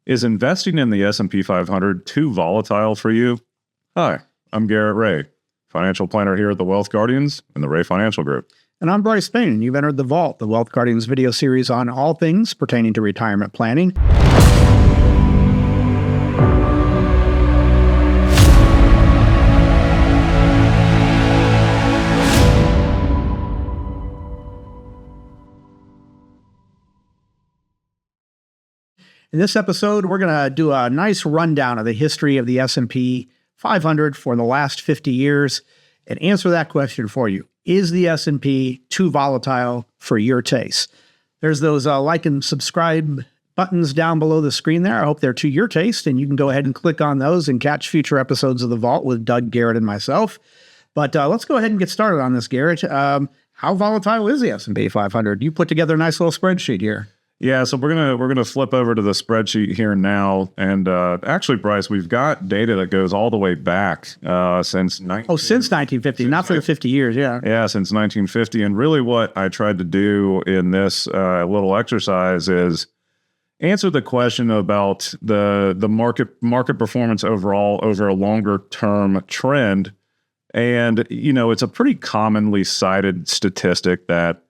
Is investing in the S&P 500 too volatile for you? Hi, I'm Garrett Ray, financial planner here at the Wealth Guardians and the Ray Financial Group. And I'm Brice Payne, and you've entered The Vault, the Wealth Guardians video series on all things pertaining to retirement planning. In this episode, we're going to do a nice rundown of the history of the S&P 500 for the last 50 years and answer that question for you. Is the S&P too volatile for your taste? There's those like and subscribe buttons down below the screen there. I hope they're to your taste, and you can go ahead and click on those and catch future episodes of The Vault with Doug, Garrett, and myself. But let's go ahead and get started on this, Garrett. How volatile is the S&P 500? You put together a nice little spreadsheet here. Yeah, so we're gonna flip over to the spreadsheet here now, and actually, Brice, we've got data that goes all the way back since 1950, not for the 50 years, yeah. Yeah, since 1950, and really what I tried to do in this little exercise is answer the question about the market performance overall over a longer term trend, and it's a pretty commonly cited statistic that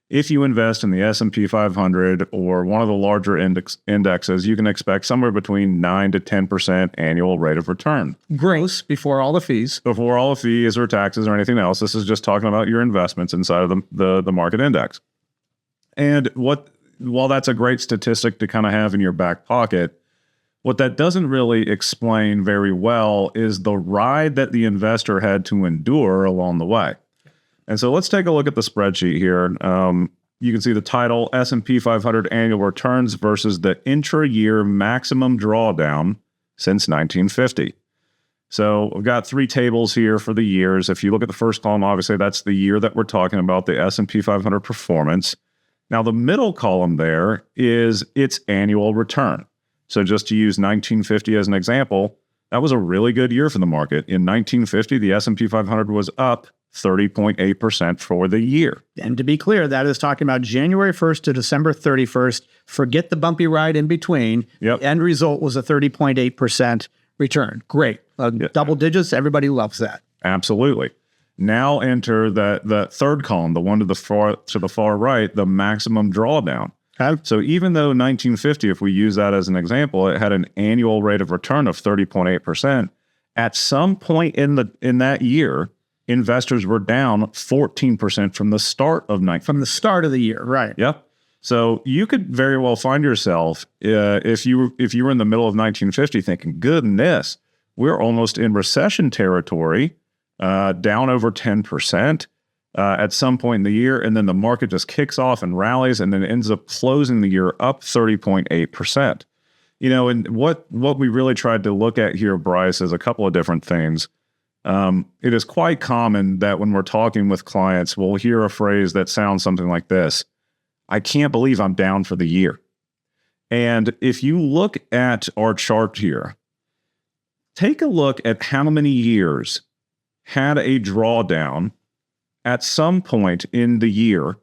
if you invest in the S&P 500 or one of the larger indexes, you can expect somewhere between 9 to 10% annual rate of return. Gross, before all the fees. Before all the fees or taxes or anything else. This is just talking about your investments inside of the market index. And while that's a great statistic to kind of have in your back pocket, what that doesn't really explain very well is the ride that the investor had to endure along the way. And so let's take a look at the spreadsheet here. You can see the title, S&P 500 Annual Returns versus the Intra-Year Maximum Drawdown since 1950. So we've got three tables here for the years. If you look at the first column, obviously that's the year that we're talking about, the S&P 500 performance. Now the middle column there is its annual return. So just to use 1950 as an example, that was a really good year for the market. In 1950, the S&P 500 was up 30.8% for the year. And to be clear, that is talking about January 1st to December 31st. Forget the bumpy ride in between. Yep. The end result was a 30.8% return. Great. Double digits, everybody loves that. Absolutely. Now enter the third column, the one to the far right, the maximum drawdown. Okay. So even though 1950, if we use that as an example, it had an annual rate of return of 30.8%, at some point in that year, investors were down 14% from the start of From the start of the year, right? Yep. So you could very well find yourself if you were in the middle of 1950 thinking, goodness, we're almost in recession territory, down over 10% at some point in the year, and then the market just kicks off and rallies, and then ends up closing the year up 30.8%. And what we really tried to look at here, Brice, is a couple of different things. It is quite common that when we're talking with clients, we'll hear a phrase that sounds something like this: I can't believe I'm down for the year. And if you look at our chart here, take a look at how many years had a drawdown at some point in the year.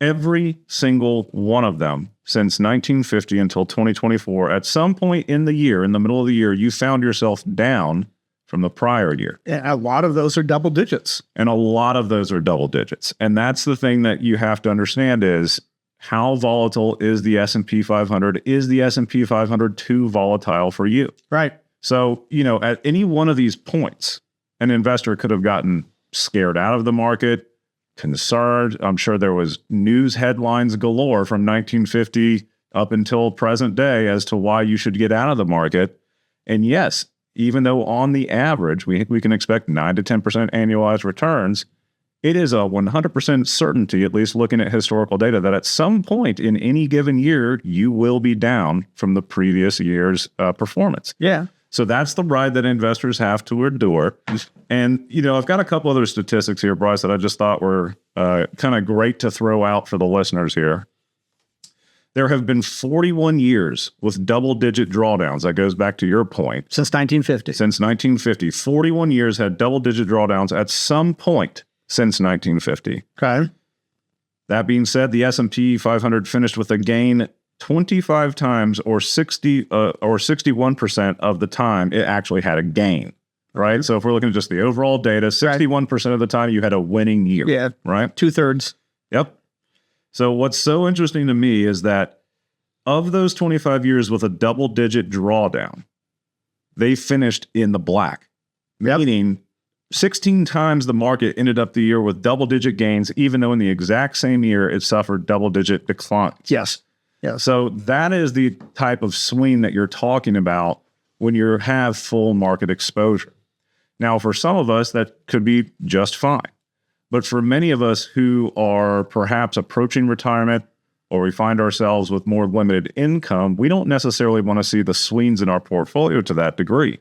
Every single one of them since 1950 until 2024, at some point in the year, in the middle of the year, you found yourself down from the prior year. And a lot of those are double digits. And a lot of those are double digits. And that's the thing that you have to understand is how volatile is the S&P 500? Is the S&P 500 too volatile for you? Right. So, at any one of these points, an investor could have gotten scared out of the market, concerned. I'm sure there was news headlines galore from 1950 up until present day as to why you should get out of the market. And yes, even though on the average, we can expect 9 to 10% annualized returns, it is a 100% certainty, at least looking at historical data, that at some point in any given year, you will be down from the previous year's performance. Yeah. So that's the ride that investors have to endure. And, I've got a couple other statistics here, Brice, that I just thought were kind of great to throw out for the listeners here. There have been 41 years with double-digit drawdowns. That goes back to your point. Since 1950. Since 1950. 41 years had double-digit drawdowns at some point since 1950. Okay. That being said, the S&P 500 finished with a gain 25 times or 61% of the time it actually had a gain, right? So if we're looking at just the overall data, 61% of the time you had a winning year. Yeah. Right? 2/3. Yep. So what's so interesting to me is that of those 25 years with a double-digit drawdown, they finished in the black, meaning 16 times the market ended up the year with double-digit gains, even though in the exact same year it suffered double-digit declines. Yes. Yes. So that is the type of swing that you're talking about when you have full market exposure. Now, for some of us, that could be just fine. But for many of us who are perhaps approaching retirement, or we find ourselves with more limited income, we don't necessarily want to see the swings in our portfolio to that degree.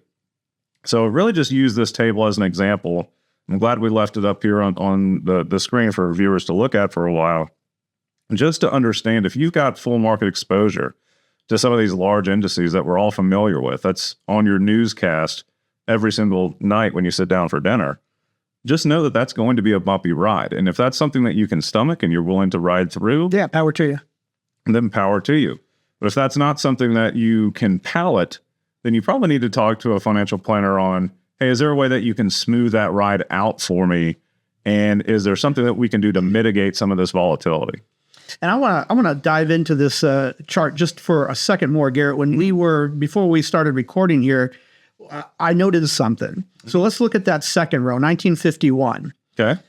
So really just use this table as an example. I'm glad we left it up here on the screen for viewers to look at for a while. Just to understand, if you've got full market exposure to some of these large indices that we're all familiar with, that's on your newscast every single night when you sit down for dinner, just know that that's going to be a bumpy ride. And if that's something that you can stomach and you're willing to ride through, Yeah, power to you. then power to you. But if that's not something that you can palate, then you probably need to talk to a financial planner on, hey, is there a way that you can smooth that ride out for me? And is there something that we can do to mitigate some of this volatility? And I want to dive into this chart just for a second more, Garrett. When before we started recording here, I noticed something. So let's look at that second row, 1951. Okay.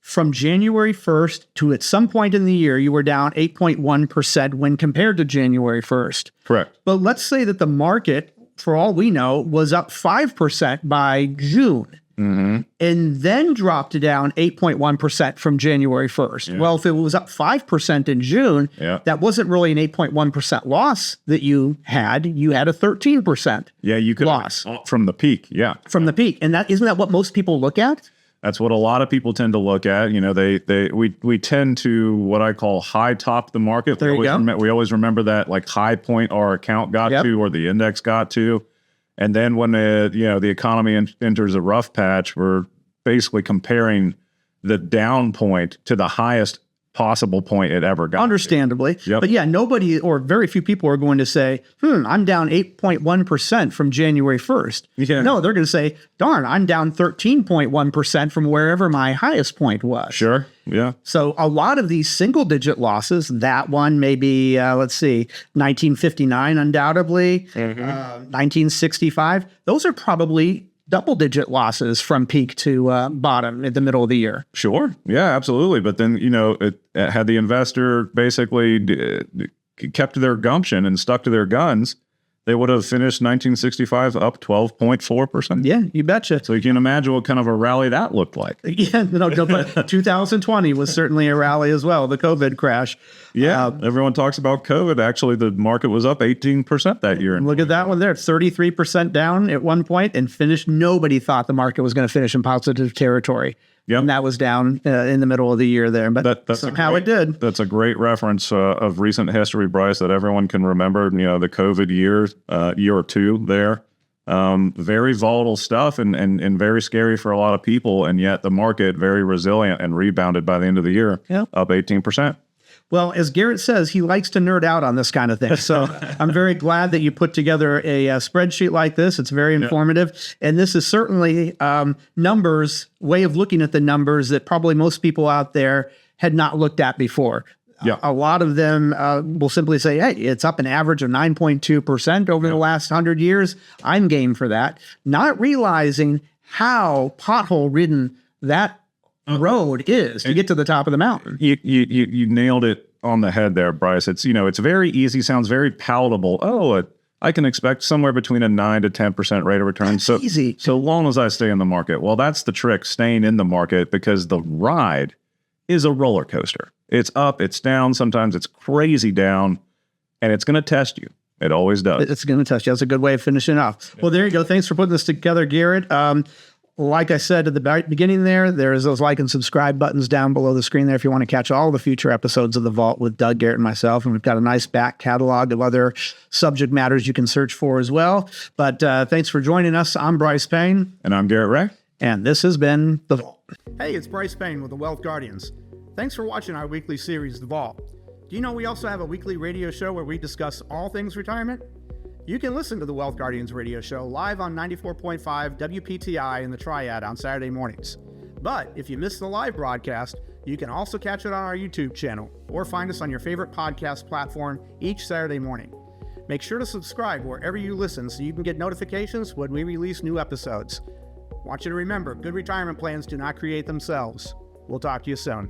From January 1st to at some point in the year, you were down 8.1% when compared to January 1st. Correct. But let's say that the market, for all we know, was up 5% by June. And then dropped down 8.1% from January 1st. Yeah. Well, if it was up 5% in June, Yeah. that wasn't really an 8.1% loss that you had. You had a 13% Yeah, you could loss from the peak. Yeah. from the peak. And isn't that what most people look at? That's what a lot of people tend to look at. You know, we tend to what I call high top the market. There you go. We always remember that like high point our account got to or the index got to. And then when the economy enters a rough patch, we're basically comparing the down point to the highest possible point it ever got. Understandably. Yep. But yeah, nobody or very few people are going to say, I'm down 8.1% from January 1st. Yeah. No, they're going to say, darn, I'm down 13.1% from wherever my highest point was. Sure. Yeah. So a lot of these single digit losses, that one maybe, 1959 undoubtedly, 1965, those are probably double-digit losses from peak to bottom in the middle of the year. Sure. Yeah, absolutely. But then, had the investor basically kept their gumption and stuck to their guns, they would have finished 1965 up 12.4%. Yeah, you betcha. So you can imagine what kind of a rally that looked like. Yeah, no, but 2020 was certainly a rally as well, the COVID crash. Yeah, everyone talks about COVID. Actually, the market was up 18% that year. Look at that one there, 33% down at one point and finished. Nobody thought the market was going to finish in positive territory. Yep. And that was down in the middle of the year there. But that's somehow it did. That's a great reference of recent history, Brice, that everyone can remember. The COVID year or two there. Very volatile stuff and very scary for a lot of people. And yet the market very resilient and rebounded by the end of the year, up 18%. Well, as Garrett says, he likes to nerd out on this kind of thing. So I'm very glad that you put together a spreadsheet like this. It's very informative. And this is certainly numbers, way of looking at the numbers that probably most people out there had not looked at before. Yeah. A lot of them will simply say, hey, it's up an average of 9.2% over the last 100 years. I'm game for that. Not realizing how pothole-ridden that road is to get to the top of the mountain. You nailed it on the head there, Brice. It's it's very easy, sounds very palatable. I can expect somewhere between a 9 to 10% rate of return. That's easy. So long as I stay in the market. Well, that's the trick, staying in the market, because the ride is a roller coaster. It's up, it's down, sometimes it's crazy down, and it's going to test you. It always does. It's going to test you. That's a good way of finishing off. Well, there you go. Thanks for putting this together, Garrett. Like I said at the beginning there's those like and subscribe buttons down below the screen there if you want to catch all the future episodes of The Vault with Doug, Garrett, and myself. And we've got a nice back catalog of other subject matters you can search for as well. But thanks for joining us. I'm Brice Payne. And I'm Garrett Ray. And this has been The Vault. Hey, it's Brice Payne with the Wealth Guardians. Thanks for watching our weekly series, The Vault. Do you know we also have a weekly radio show where we discuss all things retirement? You can listen to the Wealth Guardians radio show live on 94.5 WPTI in the Triad on Saturday mornings. But if you miss the live broadcast, you can also catch it on our YouTube channel or find us on your favorite podcast platform each Saturday morning. Make sure to subscribe wherever you listen so you can get notifications when we release new episodes. Want you to remember, good retirement plans do not create themselves. We'll talk to you soon.